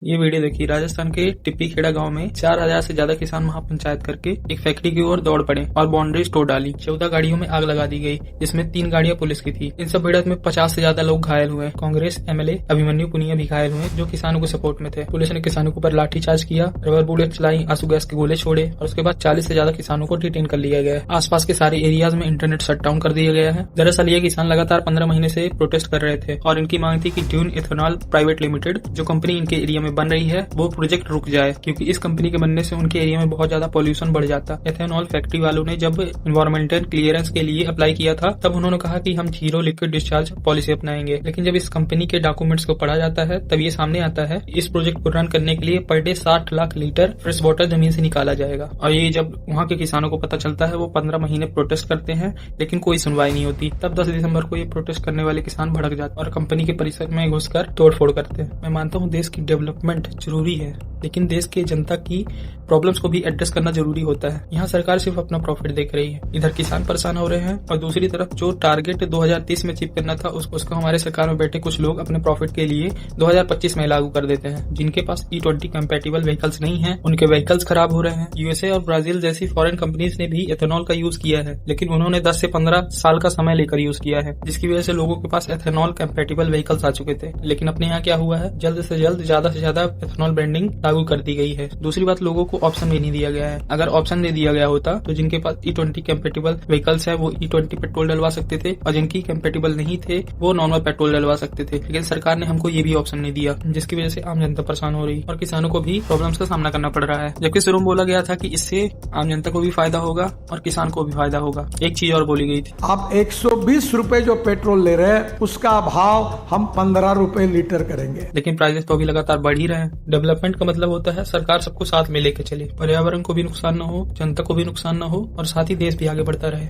ये वीडियो देखिए। राजस्थान के टिप्पीखेड़ा गांव में 4000 से ज्यादा किसान महापंचायत करके एक फैक्ट्री की ओर दौड़ पड़े और बाउंड्रीज तोड़ डाली। 14 गाड़ियों में आग लगा दी गई, जिसमें 3 गाड़ियां पुलिस की थी। इन सब भिड़ंत में 50 से ज्यादा लोग घायल हुए। कांग्रेस एमएलए अभिमन्यु पुनिया भी घायल हुए, जो किसानों के सपोर्ट में थे। पुलिस ने किसानों के ऊपर लाठीचार्ज किया, रबर बुलेट चलाई, आंसू गैस के गोले छोड़े और उसके बाद 40 से ज्यादा किसानों को डिटेन कर लिया गया। आसपास के सारे एरियाज में इंटरनेट शट डाउन कर दिया गया है। दरअसल ये किसान लगातार 15 महीने से प्रोटेस्ट कर रहे थे और इनकी मांग थी कि ड्यून इथेनॉल प्राइवेट लिमिटेड, जो कंपनी इनके एरिया में बन रही है, वो प्रोजेक्ट रुक जाए, क्योंकि इस कंपनी के बनने से उनके एरिया में बहुत ज्यादा पॉल्यूशन बढ़ जाता। एथेनॉल फैक्ट्री वालों ने जब एनवायरमेंटल क्लियरेंस के लिए अप्लाई किया था, तब उन्होंने कहा कि हम जीरो लिक्विड डिस्चार्ज पॉलिसी अपनाएंगे। लेकिन जब इस कंपनी के डॉक्यूमेंट्स को पढ़ा जाता है, तब ये सामने आता है इस प्रोजेक्ट को रन करने के लिए per day 60 lakh litre fresh water जमीन से निकाला जाएगा। और ये जब वहाँ के किसानों को पता चलता है, वो 15 महीने प्रोटेस्ट करते हैं, लेकिन कोई सुनवाई नहीं होती। तब 10 दिसंबर को ये प्रोटेस्ट करने वाले किसान भड़क जाते और कंपनी के परिसर में घुसकर तोड़फोड़ करते हैं। मैं मानता हूँ देश की डेवलपमेंट जरूरी है, लेकिन देश के जनता की प्रॉब्लम्स को भी एड्रेस करना जरूरी होता है। यहाँ सरकार सिर्फ अपना प्रॉफिट देख रही है। इधर किसान परेशान हो रहे हैं और दूसरी तरफ जो टारगेट 2030 में अचीव करना था, उसको हमारे सरकार में बैठे कुछ लोग अपने प्रॉफिट के लिए 2025 में लागू कर देते हैं। जिनके पास E20 कंपैटिबल व्हीकल्स नहीं है, उनके व्हीकल्स खराब हो रहे हैं। यूएसए और ब्राजील जैसी फॉरेन कंपनीज ने भी एथेनॉल का यूज किया है, लेकिन उन्होंने 10 से 15 साल का समय लेकर यूज किया है, जिसकी वजह से लोगों के पास एथेनॉल कंपैटिबल व्हीकल्स आ चुके थे। लेकिन अपने यहाँ क्या हुआ है, जल्द से जल्द ज्यादा से ज्यादा एथेनॉल ब्रांडिंग लागू कर दी गई है। दूसरी बात, लोगों को ऑप्शन भी नहीं दिया गया है। अगर ऑप्शन दे दिया गया होता, तो जिनके पास E20 कंपैटिबल व्हीकल्स है, वो E20 पेट्रोल डलवा सकते थे, और जिनकी कंपैटिबल नहीं थे, वो नॉर्मल पेट्रोल डलवा सकते थे। लेकिन सरकार ने हमको ये भी ऑप्शन नहीं दिया, जिसकी वजह से आम जनता परेशान हो रही और किसानों को भी प्रॉब्लम्स का सामना करना पड़ रहा है। जबकि शुरू में बोला गया था कि इससे आम जनता को भी फायदा होगा और किसान को भी फायदा होगा। एक चीज और बोली गई थी, आप 120 रुपए जो पेट्रोल ले रहे हैं, उसका भाव हम 15 रुपए लीटर करेंगे। लेकिन प्राइसेस तो अभी लगातार बढ़ ही रहे हैं। डेवलपमेंट का मतलब होता है सरकार सबको साथ में लेके चले, पर्यावरण को भी नुकसान न हो, जनता को भी नुकसान न हो, और साथ ही देश भी आगे बढ़ता रहे।